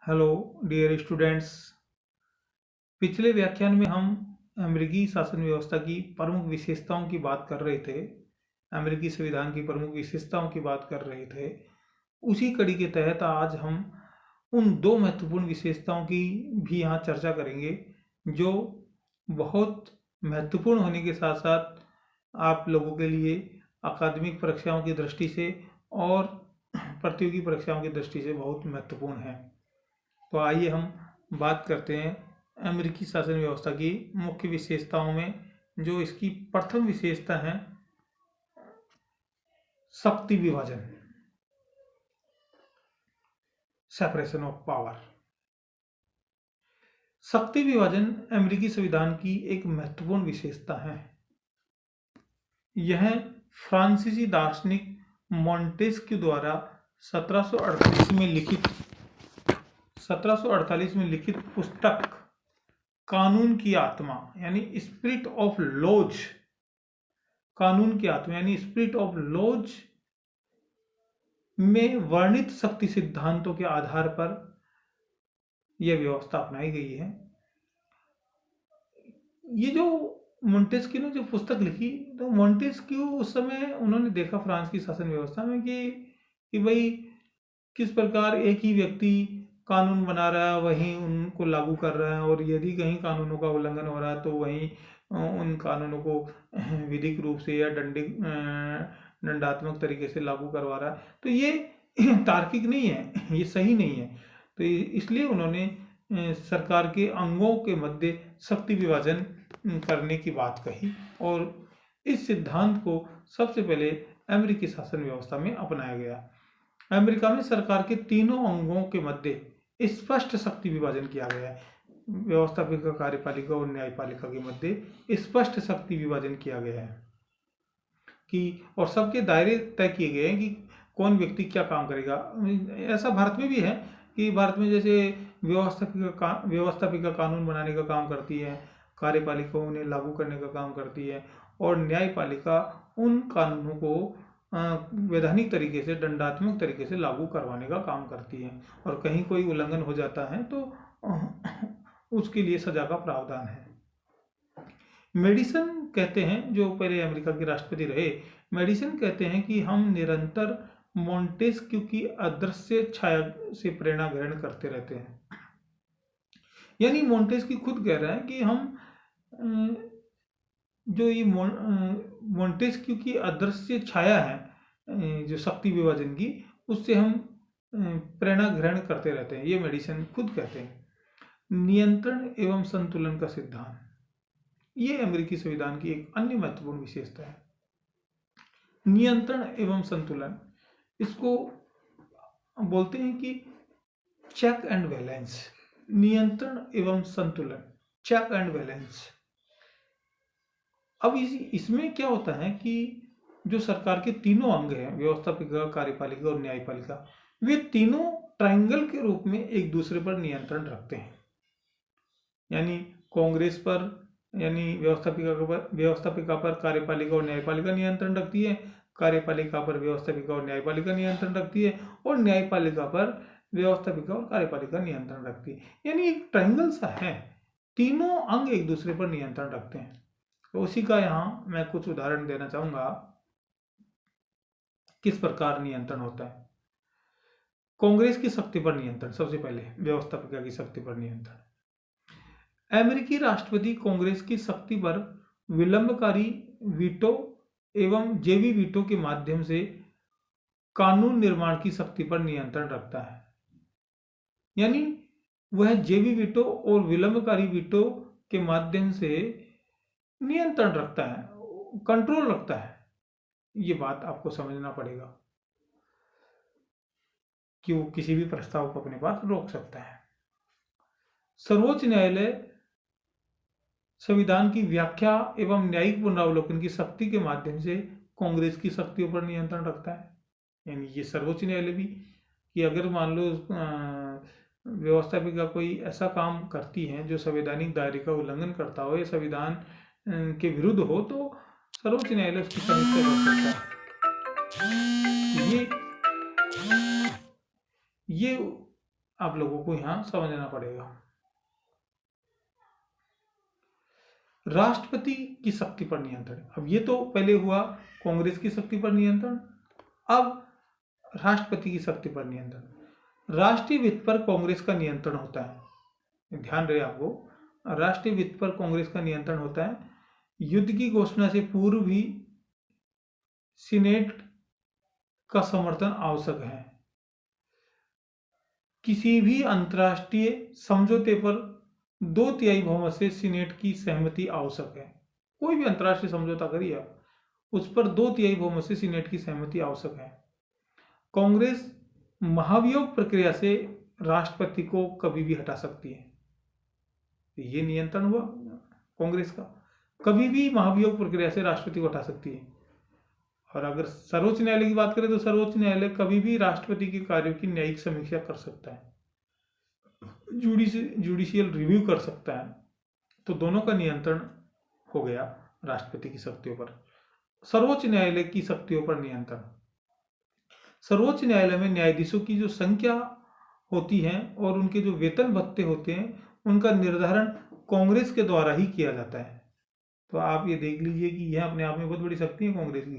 Hello dear students. पिछले व्याख्यान में हम अमेरिकी शासन व्यवस्था की प्रमुख विशेषताओं की बात कर रहे थे। अमेरिकी संविधान की प्रमुख विशेषताओं की बात कर रहे थे। उसी कड़ी के तहत आज हम उन दो महत्वपूर्ण विशेषताओं की भी यहाँ चर्चा करेंगे जो बहुत महत्वपूर्ण होने के साथ साथ आप लोगों के लिए अकादमिक परीक्षाओं की दृष्टि से और प्रतियोगी परीक्षाओं की दृष्टि से बहुत महत्वपूर्ण है। तो आइए हम बात करते हैं अमेरिकी शासन व्यवस्था की मुख्य विशेषताओं में। जो इसकी प्रथम विशेषता है, शक्ति विभाजन, सेपरेशन ऑफ पावर। शक्ति विभाजन अमेरिकी संविधान की एक महत्वपूर्ण विशेषता है। यह फ्रांसीसी दार्शनिक मॉन्टेस्क्यू द्वारा 1748 में लिखित पुस्तक कानून की आत्मा यानी स्पिरिट ऑफ लॉज, कानून की आत्मा यानी स्पिरिट ऑफ लॉज में वर्णित शक्ति सिद्धांतों के आधार पर यह व्यवस्था अपनाई गई है। ये जो मोंटेस्क्यू ने जो पुस्तक लिखी, तो मोंटेस्क्यू उस समय उन्होंने देखा फ्रांस की शासन व्यवस्था में कि भाई किस प्रकार एक ही व्यक्ति कानून बना रहा है, वहीं उनको लागू कर रहा है, और यदि कहीं कानूनों का उल्लंघन हो रहा है तो वहीं उन कानूनों को विधिक रूप से या दंडात्मक तरीके से लागू करवा रहा है। तो ये तार्किक नहीं है, ये सही नहीं है। तो इसलिए उन्होंने सरकार के अंगों के मध्य शक्ति विभाजन करने की बात कही, और इस सिद्धांत को सबसे पहले अमेरिकी शासन व्यवस्था में अपनाया गया। अमेरिका में सरकार के तीनों अंगों के मध्य स्पष्ट शक्ति विभाजन किया गया है। व्यवस्थापिका, कार्यपालिका और न्यायपालिका के मध्य स्पष्ट शक्ति विभाजन किया गया है और सबके दायरे तय किए गए हैं कि कौन व्यक्ति क्या काम करेगा। ऐसा भारत में भी है कि भारत में जैसे व्यवस्थापिका कानून बनाने का काम करती है, कार्यपालिका उन्हें लागू करने का काम करती है, और न्यायपालिका उन कानूनों को वैधानिक तरीके से, दंडात्मक तरीके से लागू करवाने का काम करती है, और कहीं कोई उल्लंघन हो जाता है तो उसके लिए सजा का प्रावधान है। मेडिसन कहते हैं, जो पहले अमेरिका के राष्ट्रपति रहे, मेडिसन कहते हैं कि हम निरंतर मोंटेस्क्यू की अदृश्य छाया से प्रेरणा ग्रहण करते रहते हैं। यानी मोंटेस्क्यू खुद कह रहा है कि हम जो ये मोंटेस्क्यू की अदृश्य छाया है जो शक्ति विभाजन की, उससे हम प्रेरणा ग्रहण करते रहते हैं। ये मेडिसन खुद कहते हैं। नियंत्रण एवं संतुलन का सिद्धांत, ये अमेरिकी संविधान की एक अन्य महत्वपूर्ण विशेषता है। नियंत्रण एवं संतुलन, इसको बोलते हैं कि चेक एंड बैलेंस। नियंत्रण एवं संतुलन, चेक एंड बैलेंस। अब इसमें क्या होता है कि जो सरकार के तीनों अंग हैं, व्यवस्थापिका, कार्यपालिका और न्यायपालिका, वे तीनों ट्रायंगल के रूप में एक दूसरे पर नियंत्रण रखते हैं। यानी कांग्रेस पर, यानी व्यवस्थापिका पर कार्यपालिका और न्यायपालिका नियंत्रण रखती है, कार्यपालिका पर व्यवस्थापिका और न्यायपालिका नियंत्रण रखती है, और न्यायपालिका पर व्यवस्थापिका और कार्यपालिका नियंत्रण रखती है। यानी एक ट्रायंगल सा है, तीनों अंग एक दूसरे पर नियंत्रण रखते हैं। तो उसी का यहाँ मैं कुछ उदाहरण देना चाहूंगा किस प्रकार नियंत्रण होता है। कांग्रेस की शक्ति पर नियंत्रण, सबसे पहले व्यवस्थापिका की शक्ति पर नियंत्रण। अमेरिकी राष्ट्रपति कांग्रेस की शक्ति पर विलंबकारी वीटो एवं जेवी वीटो के माध्यम से कानून निर्माण की शक्ति पर नियंत्रण रखता है। यानी वह जेवी वीटो और विलंबकारी वीटो के माध्यम से नियंत्रण रखता है, कंट्रोल रखता है। ये बात आपको समझना पड़ेगा कि वो किसी भी प्रस्ताव को अपने पास रोक सकता है। सर्वोच्च न्यायालय संविधान की व्याख्या एवं न्यायिक पुनरावलोकन की शक्ति के माध्यम से कांग्रेस की शक्तियों पर नियंत्रण रखता है। यानी ये सर्वोच्च न्यायालय भी, कि अगर मान लो व्यवस्थापिका कोई ऐसा काम करती है जो संवैधानिक दायरे का उल्लंघन करता हो या संविधान के विरुद्ध हो, तो सर्वोच्च न्यायालय उसकी समीक्षा कर सकता है। ये आप लोगों को यहाँ समझना पड़ेगा। राष्ट्रपति की शक्ति पर नियंत्रण। अब ये तो पहले हुआ कांग्रेस की शक्ति पर नियंत्रण, अब राष्ट्रपति की शक्ति पर नियंत्रण। राष्ट्रीय वित्त पर कांग्रेस का नियंत्रण होता है, ध्यान रहे आपको, राष्ट्रीय वित्त पर कांग्रेस का नियंत्रण होता है। युद्ध की घोषणा से पूर्व भी सीनेट का समर्थन आवश्यक है। किसी भी अंतर्राष्ट्रीय समझौते पर 2/3 बहुमत से सीनेट की सहमति आवश्यक है। कोई भी अंतर्राष्ट्रीय समझौता करिए आप, उस पर 2/3 बहुमत से सीनेट की सहमति आवश्यक है। कांग्रेस महाभियोग प्रक्रिया से राष्ट्रपति को कभी भी हटा सकती है। ये नियंत्रण हुआ कांग्रेस का, कभी भी महाभियोग प्रक्रिया से राष्ट्रपति को हटा सकती है। और अगर सर्वोच्च न्यायालय की बात करें तो सर्वोच्च न्यायालय कभी भी राष्ट्रपति के कार्यों की न्यायिक समीक्षा कर सकता है, जुडिशियल रिव्यू कर सकता है। तो दोनों का नियंत्रण हो गया राष्ट्रपति की शक्तियों पर। सर्वोच्च न्यायालय की शक्तियों पर नियंत्रण। सर्वोच्च न्यायालय में न्यायाधीशों की जो संख्या होती है और उनके जो वेतन भत्ते होते हैं, उनका निर्धारण कांग्रेस के द्वारा ही किया जाता है। तो आप ये देख लीजिए कि यह अपने आप में बहुत बड़ी शक्ति है कांग्रेस की,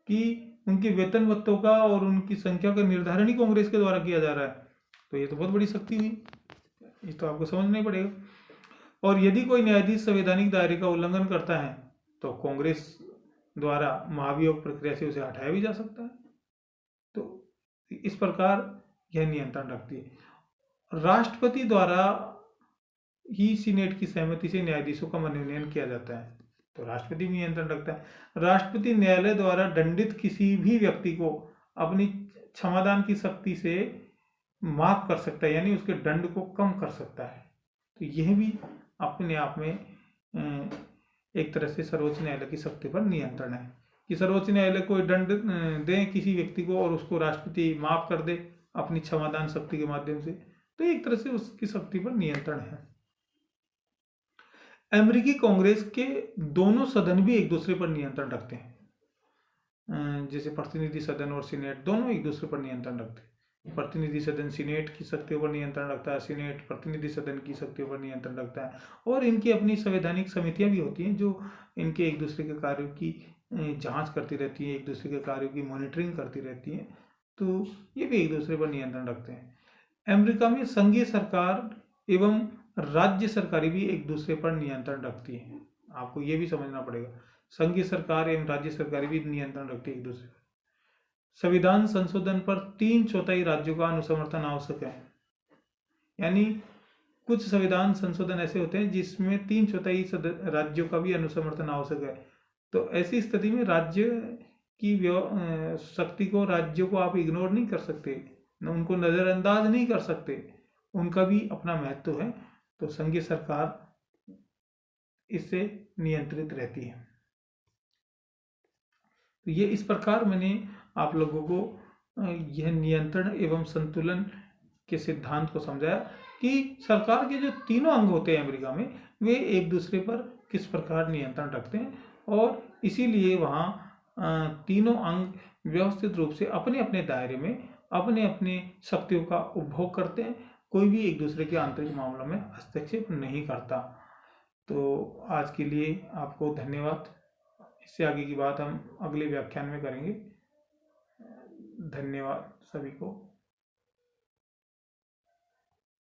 कि उनके वेतन भत्तों का और उनकी संख्या का निर्धारण ही कांग्रेस के द्वारा किया जा रहा है। तो ये तो बहुत बड़ी शक्ति हुई, ये तो आपको समझना ही पड़ेगा। और यदि कोई न्यायाधीश संवैधानिक दायरे का उल्लंघन करता है तो कांग्रेस द्वारा महाभियोग प्रक्रिया से उसे हटाया भी जा सकता है। तो इस प्रकार यह नियंत्रण रखती है। राष्ट्रपति द्वारा ही सीनेट की सहमति से न्यायाधीशों का मनोनयन किया जाता है, तो राष्ट्रपति भी नियंत्रण रखता है। राष्ट्रपति न्यायालय द्वारा दंडित किसी भी व्यक्ति को अपनी क्षमादान की शक्ति से माफ कर सकता है, यानी उसके दंड को कम कर सकता है। तो यह भी अपने आप में एक तरह से सर्वोच्च न्यायालय की शक्ति पर नियंत्रण है, कि सर्वोच्च न्यायालय कोई दंड दे किसी व्यक्ति को और उसको राष्ट्रपति माफ कर दे अपनी क्षमादान शक्ति के माध्यम से, तो एक तरह से उसकी शक्ति पर नियंत्रण है। अमेरिकी कांग्रेस के दोनों सदन भी एक दूसरे पर नियंत्रण रखते हैं, जैसे प्रतिनिधि सदन और सीनेट दोनों एक दूसरे पर नियंत्रण रखते हैं। प्रतिनिधि सदन सीनेट की शक्तियों पर नियंत्रण रखता है, सीनेट प्रतिनिधि सदन की शक्तियों पर नियंत्रण रखता है। और इनकी अपनी संवैधानिक समितियां भी होती हैं जो इनके एक दूसरे के कार्यों की जांच करती रहती है, एक दूसरे के कार्यों की मॉनिटरिंग करती रहती है। तो ये भी एक दूसरे पर नियंत्रण रखते हैं। अमेरिका में संघीय सरकार एवं राज्य सरकारें भी एक दूसरे पर नियंत्रण रखती है। आपको ये भी समझना पड़ेगा, संघीय सरकार एवं राज्य सरकारें भी नियंत्रण रखती है एक दूसरे पर। संविधान संशोधन पर 3/4 राज्यों का अनुसमर्थन आवश्यक है, यानी कुछ संविधान संशोधन ऐसे होते हैं जिसमें 3/4 राज्यों का भी अनुसमर्थन आवश्यक है। तो ऐसी स्थिति में राज्य की शक्ति को, राज्यों को आप इग्नोर नहीं कर सकते, न उनको नजरअंदाज नहीं कर सकते, उनका भी अपना महत्व है। तो संघीय सरकार इससे नियंत्रित रहती है। तो ये इस प्रकार मैंने आप लोगों को यह नियंत्रण एवं संतुलन के सिद्धांत को समझाया कि सरकार के जो तीनों अंग होते हैं अमेरिका में, वे एक दूसरे पर किस प्रकार नियंत्रण रखते हैं, और इसीलिए वहाँ तीनों अंग व्यवस्थित रूप से अपने अपने दायरे में अपने अपने शक्तियों का उपभोग करते हैं। कोई भी एक दूसरे के आंतरिक मामलों में हस्तक्षेप नहीं करता। तो आज के लिए आपको धन्यवाद। इससे आगे की बात हम अगले व्याख्यान में करेंगे। धन्यवाद सभी को।